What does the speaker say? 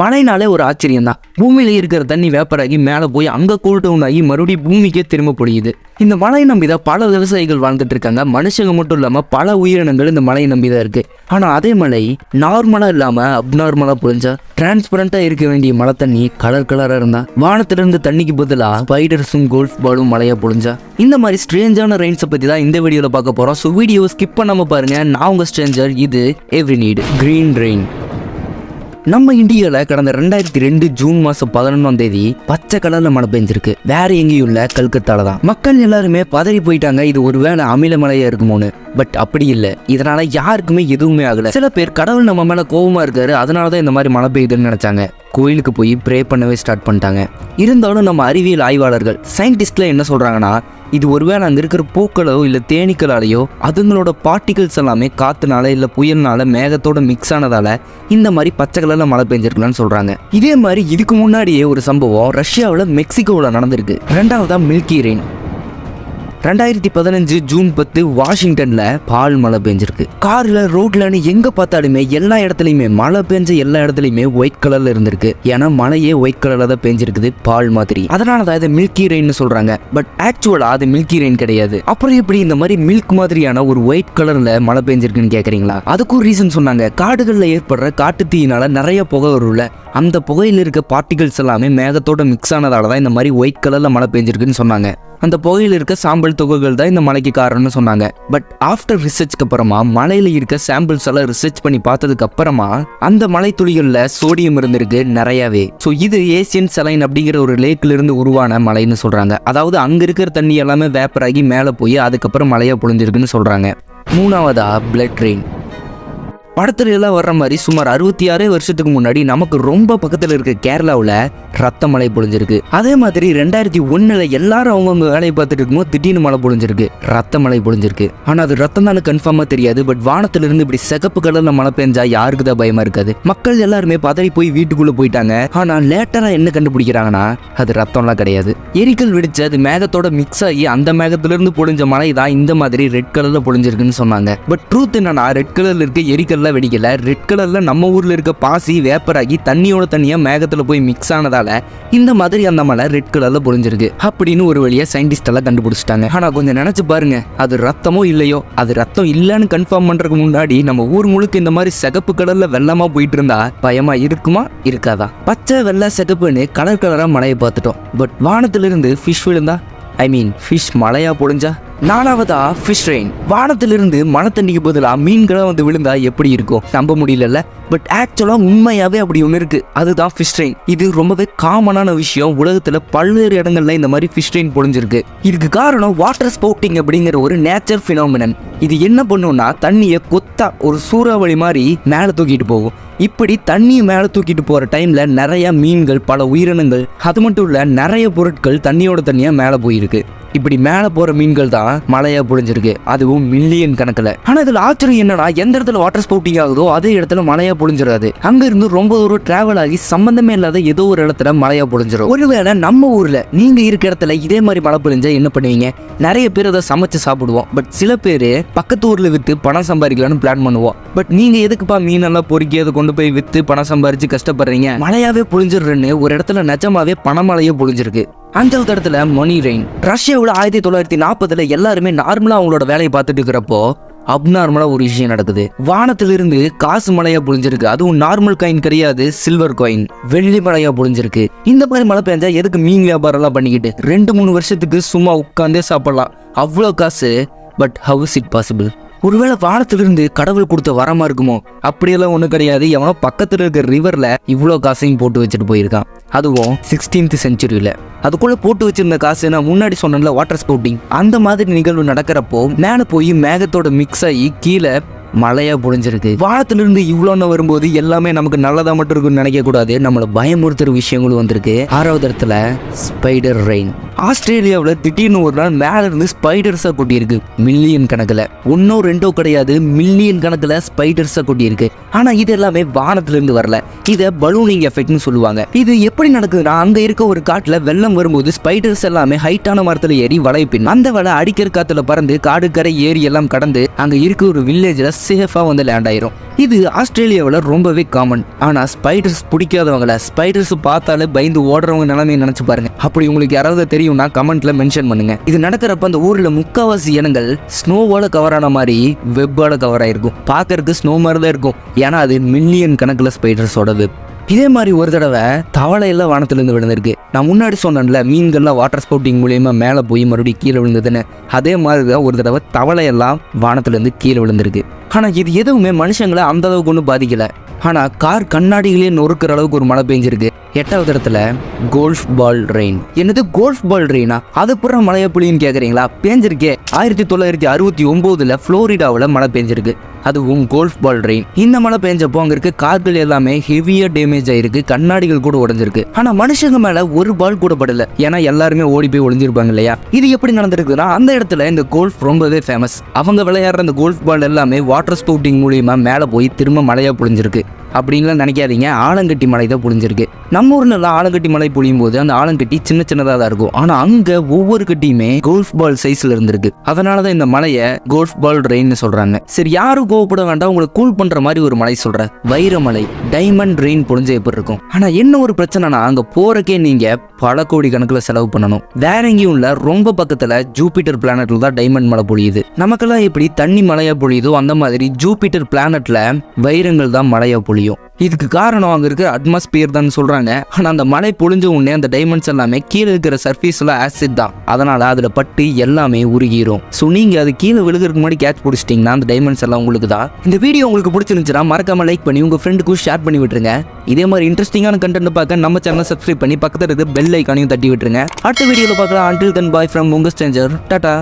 மழைனாலே ஒரு ஆச்சரியம் தான். பூமியில இருக்கிற தண்ணி வேப்பராகி மேலே போய் அங்கே கூல் டவுன் ஆகி மறுபடியும் பூமிக்கே திரும்ப பொழியுது. இந்த மழையை நம்பிதான் பல விவசாயிகள் வாழ்ந்துட்டு இருக்காங்க. மனுஷங்க மட்டும் இல்லாமல் பல உயிரினங்கள் இந்த மழையை நம்பிதான் இருக்கு. ஆனால் அதே மழை நார்மலாக இல்லாமல் அப்நார்மலாக பொழிஞ்சா, டிரான்ஸ்பரண்டா இருக்க வேண்டிய மழை தண்ணி கலராக இருந்தா, வானத்திலிருந்து தண்ணிக்கு பதிலாக ஸ்பைடர்ஸும் கோல்ஃப் பாலும் மழையா பொழிஞ்சா, இந்த மாதிரி ஸ்ட்ரேஞ்சான ரெயின்ஸை பற்றி தான் இந்த வீடியோவில் பார்க்க போகிறோம். ஸோ வீடியோ ஸ்கிப் பண்ணாம பாருங்க. நான் உங்க ஸ்ட்ரேஞ்சர். இது எவ்ரி நீட் கிரீன் ரெயின். நம்ம இந்தியாவில் கடந்த 2002 ஜூன் மாதம் 11 பச்சை கலர்ல மழை பெஞ்சிருக்கு. வேற எங்கேயும் இல்ல, கல்கத்தால தான். மக்கள் எல்லாருமே பதறி போயிட்டாங்க, இது ஒருவேளை அமில மழையா இருக்குமோன்னு. பட் அப்படி இல்லை. இதனால யாருக்குமே எதுவுமே ஆகல. சில பேர் கடவுள் நம்ம மேல கோபமா இருக்காரு, அதனாலதான் இந்த மாதிரி மழை பெய்யுதுன்னு நினைச்சாங்க. கோயிலுக்கு போய் ப்ரே பண்ணவே ஸ்டார்ட் பண்ணிட்டாங்க. இருந்தாலும் நம்ம அறிவியல் ஆய்வாளர்கள் சயின்டிஸ்ட்ல என்ன சொல்றாங்கன்னா, இது ஒருவேளை அங்கே இருக்கிற பூக்களோ இல்லை தேனீக்களாலேயோ அதுங்களோட பார்ட்டிகல்ஸ் எல்லாமே காற்றுனால இல்லை புயல்னால மேகத்தோட மிக்ஸ் ஆனதால இந்த மாதிரி பச்சை கலரில் மழை பெஞ்சிருக்கலாம்னு சொல்கிறாங்க. இதே மாதிரி இதுக்கு முன்னாடியே ஒரு சம்பவம் ரஷ்யாவில் மெக்சிகோவில் நடந்திருக்கு. ரெண்டாவதாக மில்கி ரெயின். 2015 ஜூன் 10 வாஷிங்டன்ல பால் மழை பெஞ்சிருக்கு. கார்ல ரோட்லன்னு எங்க பார்த்தாலுமே எல்லா இடத்துலயுமே மழை பெஞ்ச எல்லா இடத்துலயுமே ஒயிட் கலர்ல இருந்திருக்கு. ஏன்னா மழையே ஒயிட் கலர்ல தான் பெஞ்சிருக்குது, பால் மாதிரி. அதனாலதான் இதை மில்கி ரெயின் சொல்றாங்க. பட் ஆக்சுவலா அது மில்கி ரெயின் கிடையாது. அப்புறம் எப்படி இந்த மாதிரி மில்க் மாதிரியான ஒரு ஒயிட் கலர்ல மழை பெஞ்சிருக்குன்னு கேக்குறீங்களா? அதுக்கும் ரீசன் சொன்னாங்க. காடுகள்ல ஏற்படுற காட்டு தீயினால நிறைய புகை வரும்ல, அந்த புகையில் இருக்க பார்ட்டிகல்ஸ் எல்லாமே மேகத்தோட மிக்ஸ் ஆனதாலதான் இந்த மாதிரி ஒயிட் கலர்ல மழை பெஞ்சிருக்குன்னு சொன்னாங்க. அந்த புகையில் இருக்க சாம்பல் துகள்கள் தான் இந்த மழைக்கு காரணம்னு சொன்னாங்க. பட் ஆஃப்டர் ரிசர்ச்க்கு அப்புறமா மழையில இருக்க சாம்பிள்ஸ் எல்லாம் ரிசர்ச் பண்ணி பார்த்ததுக்கு அப்புறமா அந்த மழை துளிகள்ல சோடியம் இருந்திருக்கு நிறையவே. ஸோ இது ஏசியன் சலைன் அப்படிங்கிற ஒரு லேக்ல இருந்து உருவான மழைன்னு சொல்றாங்க. அதாவது அங்க இருக்கிற தண்ணி எல்லாமே வேப்பர் ஆகி மேலே போய் அதுக்கப்புறம் மழையா பொழிஞ்சிருக்குன்னு சொல்றாங்க. மூணாவதா பிளட் ரெயின். படத்துல எல்லாம் வர்ற மாதிரி சுமார் 66 வருஷத்துக்கு முன்னாடி நமக்கு ரொம்ப பக்கத்துல இருக்க கேரளாவில் ரத்த மழை பொழிஞ்சிருக்கு. அதே மாதிரி 2001 எல்லாரும் அவங்கவுங்க வேலையை பார்த்துட்டு இருக்கும்போது திடீர்னு மழை பொழிஞ்சிருக்கு, ரத்த மழை பொழிஞ்சிருக்கு. ஆனா அது ரத்தம் தானே கன்ஃபார்மா தெரியாது. பட் வானத்துல இருந்து இப்படி சிகப்பு கலர்ல மழை பெஞ்சா யாருக்கு தான் பயமா இருக்காது? மக்கள் எல்லாருமே பதறி போய் வீட்டுக்குள்ள போயிட்டாங்க. ஆனா லேட்டரா என்ன கண்டுபிடிக்கிறாங்கன்னா அது ரத்தம்லாம் கிடையாது. எரிக்கல் வெடிச்சு அது மேகத்தோட மிக்ஸ் ஆகி அந்த மேகத்துல இருந்து பொழிஞ்ச மழை தான் இந்த மாதிரி ரெட் கலர்ல பொழிஞ்சிருக்குன்னு சொன்னாங்க. பட் ட்ரூத் என்னன்னா, ரெட் கலர்ல இருக்க எரிக்கல் வெடிக்கல, ரெட் கலர்ல நம்ம ஊர்ல இருக்க பாசி வேப்பராகி தண்ணியோட தண்ணியா மேகத்துல போய் மிக்ஸ் ஆனதால இந்த மாதிரி அந்த மழை ரெட் கலர்ல பொழிஞ்சிருக்கு அப்படின்னு ஒரு வழியா சயின்டிஸ்ட் எல்லாம் கண்டுபிடிச்சிட்டாங்க. ஆனா கொஞ்சம் நினைச்சு பாருங்க, அது ரத்தமோ இல்லையோ, அது ரத்தம் இல்லன்னு கன்ஃபார்ம் பண்றதுக்கு முன்னாடி நம்ம ஊர் முழுக்க இந்த மாதிரி சிகப்பு கலர்ல வெள்ளமா போயிட்டு இருந்தா பயமா இருக்குமா இருக்காதா? பச்சை வெள்ளை சிகப்புன்னு கலர் கலரா மழையை பார்த்துட்டோம். பட் வானத்துல இருந்து ஃபிஷ் விழுந்தா, ஃபிஷ் மழையா பொழிஞ்சா? நாலாவதா ஃபிஷ் ரெயின். வானத்திலிருந்து மழை தண்ணிக்கு பதிலாக மீன்களை வந்து விழுந்தா எப்படி இருக்கும்? நம்ப முடியல. பட் ஆக்சுவலா உண்மையாவே அப்படி ஒன்று இருக்கு, அதுதான் ஃபிஷ் ரெயின். இது ரொம்பவே காமனான விஷயம். உலகத்துல பல்வேறு இடங்கள்ல இந்த மாதிரி ஃபிஷ் ரெயின் பொழிஞ்சிருக்கு. இதுக்கு காரணம் வாட்டர் ஸ்போர்ட்டிங் அப்படிங்கிற ஒரு நேச்சர் பினாமினன். இது என்ன பண்ணும்னா, தண்ணியை கொத்தா ஒரு சூறாவளி மாதிரி மேலே தூக்கிட்டு போகும். இப்படி தண்ணியை மேலே தூக்கிட்டு போற டைம்ல நிறைய மீன்கள், பல உயிரினங்கள், அது மட்டும் இல்ல நிறைய பொருட்கள் தண்ணியோட தண்ணியா மேலே போயிருக்கு. இப்படி மேலே போற மீன்கள் தான் மழையா பொழிஞ்சிருக்கு, அதுவும் மில்லியன் கணக்கில். ஆனா இதுல ஆச்சரியம் என்னன்னா, எந்த இடத்துல வாட்டர் ஸ்போர்ட்டிங் ஆகுதோ அதே இடத்துல மழையா பொழிஞ்சிடாது. அங்க இருந்து ரொம்ப தூரம் டிராவல் ஆகி சம்பந்தமே இல்லாத ஏதோ ஒரு இடத்துல மழையா பொழிஞ்சிடும். ஒருவேளை நம்ம ஊர்ல நீங்க இருக்க இடத்துல இதே மாதிரி மழை பொழிஞ்சா என்ன பண்ணுவீங்க? நிறைய பேர் அதை சமைச்சு சாப்பிடுவோம். பட் சில பேர் பக்கத்து ஊர்ல வித்து பணம் சம்பாதிக்கலாம்னு பிளான் பண்ணுவோம். பட் நீங்க எதுக்குப்பா மீனெல்லாம் பொறுக்கி அதை கொண்டு போய் வித்து பணம் சம்பாரிச்சு கஷ்டப்படுறீங்க? மழையாவே பொழிஞ்சிடுறேன்னு ஒரு இடத்துல நிஜமாவே பணமழையே பொழிஞ்சிருக்கு. அஞ்சாவது இடத்துல மணி ரெயின். ரஷ்யாவில் 1940 எல்லாருமே நார்மலா அவங்களோட வேலையை பார்த்துட்டு இருக்கிறப்போ அப்நார்மலா ஒரு விஷயம் நடக்குது. வானத்திலிருந்து காசு மழையா பொழிஞ்சிருக்கு. அதுவும் நார்மல் காயின் கிடையாது, சில்வர் காயின், வெள்ளி மழையா பொழிஞ்சிருக்கு. இந்த மாதிரி மழை பெஞ்சா எதுக்கு மீன் வியாபாரம் எல்லாம் பண்ணிக்கிட்டு 2-3 வருஷத்துக்கு சும்மா உட்காந்தே சாப்பிடலாம், அவ்வளோ காசு. But how is it possible? ஒருவேளை வானத்திலிருந்து கடவுள் கொடுத்த வரமா இருக்குமோ? அப்படியெல்லாம் ஒன்றும் கிடையாது. எவனோ பக்கத்தில் இருக்கிற ரிவர்ல இவ்வளோ காசையும் போட்டு வச்சுட்டு போயிருக்கான், அதுவும் 16th செஞ்சுரியில. அதுக்குள்ள போட்டு வச்சிருந்த காசு நான் முன்னாடி சொன்னேன்ல, வாட்டர் ஸ்போர்ட்டிங், அந்த மாதிரி நிகழ்வு நடக்கிறப்போ மேலே போய் மேகத்தோட மிக்ஸ் ஆகி கீழே மழையா பொழிஞ்சிருக்கு. வானத்திலிருந்து இவ்வளோன்னு வரும்போது எல்லாமே நமக்கு நல்லதா மட்டும் இருக்குன்னு நினைக்க கூடாது, நம்மளை பயமுறுத்துற விஷயங்களும் வந்திருக்கு. ஆறாவது இடத்துல ஸ்பைடர் ரெயின். ஆஸ்திரேலியாவில் திடீர்னு ஒரு நாள் மேல இருந்து ஸ்பைடர்ஸா கொட்டியிருக்கு. மில்லியன் கணக்கில், 1-2 கிடையாது, மில்லியன் கணக்கில் ஸ்பைடர்ஸா கொட்டியிருக்கு. ஆனா இது எல்லாமே வானத்துல இருந்து வரல, இதை பலூனிங் எஃபெக்ட்னு சொல்லுவாங்க. இது எப்படி நடக்குதுன்னா, அங்க இருக்க ஒரு காட்டுல வெள்ளம் வரும்போது ஸ்பைடர்ஸ் எல்லாமே ஹைட்டான மரத்துல ஏறி வளைப்பின் அந்த வலை அடிக்கிற காத்துல பறந்து காடு கரை ஏரி எல்லாம் கடந்து அங்க இருக்க ஒரு வில்லேஜ்ல சேஃபா வந்து லேண்ட் ஆயிரும். இது ஆஸ்திரேலியாவில் ரொம்பவே காமன். ஆனா ஸ்பைடர்ஸ் பிடிக்காதவங்கள, ஸ்பைடர்ஸ் பார்த்தாலே பயந்து ஓடுறவங்க நிலைமையை நினைச்சு பாருங்க. அப்படி உங்களுக்கு யாராவது தெரியும்னா கமெண்ட்ல மென்ஷன் பண்ணுங்க. இது நடக்கிறப்ப அந்த ஊர்ல முக்காவாசி இடங்கள் ஸ்னோவால கவர் ஆன மாதிரி வெப்பால கவர் ஆயிருக்கும். பார்க்கறதுக்கு ஸ்னோ மாதிரி தான் இருக்கும். ஏன்னா அது மில்லியன் கணக்கில் ஸ்பைடர்ஸோட வெப். இதே மாதிரி ஒரு தடவை தவளை எல்லாம் வானத்திலிருந்து விழுந்திருக்கு. நான் முன்னாடி சொன்னேன்ல மீன்கள்லாம் வாட்டர் ஸ்போர்ட்டிங் மூலியமா மேலே போய் மறுபடியும் கீழே விழுந்ததுன்னு. அதே மாதிரி தான் ஒரு தடவை தவளை எல்லாம் வானத்திலிருந்து கீழே விழுந்திருக்கு. ஆனால் இது எதுவுமே மனுஷங்களை அந்த அளவுக்கு ஒன்றும் பாதிக்கல. ஆனால் கார் கண்ணாடிகளே நொறுக்கிற அளவுக்கு ஒரு மழை பெஞ்சிருக்கு. 8வது இடத்துல கோல்ஃப் பால் ரெயின். என்னது கோல்ஃப் பால் ரெயினா? அது புற மழையா புளின்னு கேட்குறீங்களா? பேஞ்சிருக்கே. 1969 ஃப்ளோரிடாவில் மழை பெஞ்சிருக்கு. அதுவும் கோல்ஃப் பால் ரெயின். இந்த மழை பெஞ்சப்போ அங்கே இருக்க கார்கள் எல்லாமே ஹெவியா டேமேஜ் ஆயிருக்கு. கண்ணாடிகள் கூட உடஞ்சிருக்கு. ஆனால் மனுஷங்க மேல ஒரு பால் கூட படல. ஏன்னா எல்லாருமே ஓடி போய் ஒளிஞ்சிருப்பாங்க இல்லையா? இது எப்படி நடந்திருக்குன்னா அந்த இடத்துல இந்த கோல்ஃப் ரொம்பவே ஃபேமஸ். அவங்க விளையாடுற அந்த கோல்ஃப் பால் எல்லாமே வாட்டர் ஸ்போர்ட்டிங் மூலியமா மேலே போய் திரும்ப மழையா பொழிஞ்சிருக்கு. அப்படின்லாம் நினைக்காதீங்க, ஆலங்கட்டி மலை தான் பொழிஞ்சிருக்கு. நம்ம ஊர்ல எல்லாம் ஆலங்கட்டி மலை பொழியும் போது அந்த ஆலங்கட்டி சின்ன சின்னதாக தான் இருக்கும். ஆனா அங்க ஒவ்வொரு கட்டியுமே கோல்ஃப் பால் சைஸ்ல இருந்திருக்கு. அதனாலதான் இந்த மலையை கோல்ஃப் பால் ரெயின்னு சொல்றாங்க. சரி, யாரும் கோவப்பட வேண்டாம், உங்களுக்கு கூல் பண்ற மாதிரி ஒரு மலை சொல்றேன். வைரமலை, டைமண்ட் ரெயின் பொழிஞ்ச எப்படி இருக்கும். ஆனா என்ன ஒரு பிரச்சனைனா அங்க போறக்கே நீங்க பல கோடி கணக்குல செலவு பண்ணணும். வேற எங்கேயும் இல்ல, ரொம்ப பக்கத்துல ஜூபிட்டர் பிளானட்ல தான் டைமண்ட் மலை பொழியுது. நமக்கெல்லாம் எப்படி தண்ணி மலையா பொழியுதோ அந்த மாதிரி ஜூபிட்டர் பிளானட்ல வைரங்கள் தான் மலையா பொழியும். இதுக்கு காரணம் அங்க இருக்கிற அட்மாஸ்பியர் தான் சொல்றாங்க. ஆனா அந்த மழை பொழிஞ்ச உடனே அந்த டைமண்ட்ஸ் எல்லாமே கீழே இருக்கிற சர்ஃபேஸ்ல ஆசிட் தான். அதனால அதுல பட்டு எல்லாமே உருகிரும். ஸோ நீங்க அது கீழே விழுகிறதுக்கு முன்னாடி கேட்ச் பிடிச்சிட்டீங்கன்னா அந்த டைமண்ட்ஸ் எல்லாம் உங்களுக்கு தான். இந்த வீடியோ உங்களுக்கு பிடிச்சிருந்துச்சுன்னா மறக்காம லைக் பண்ணி உங்க ஃப்ரெண்டுக்கும் ஷேர் பண்ணி விட்டுருங்க. இதே மாதிரி இன்ட்ரெஸ்டிங்கான கண்டென்ட் பார்க்க நம்ம சேனலை சப்ஸ்கிரைப் பண்ணி பக்கத்துல இருக்க பெல் ஐக்கானையும் தட்டி விட்டுருங்க. அடுத்த வீடியோல பார்க்கலாம். until then bye from உங்க ஸ்ட்ரேஞ்சர். டாடா.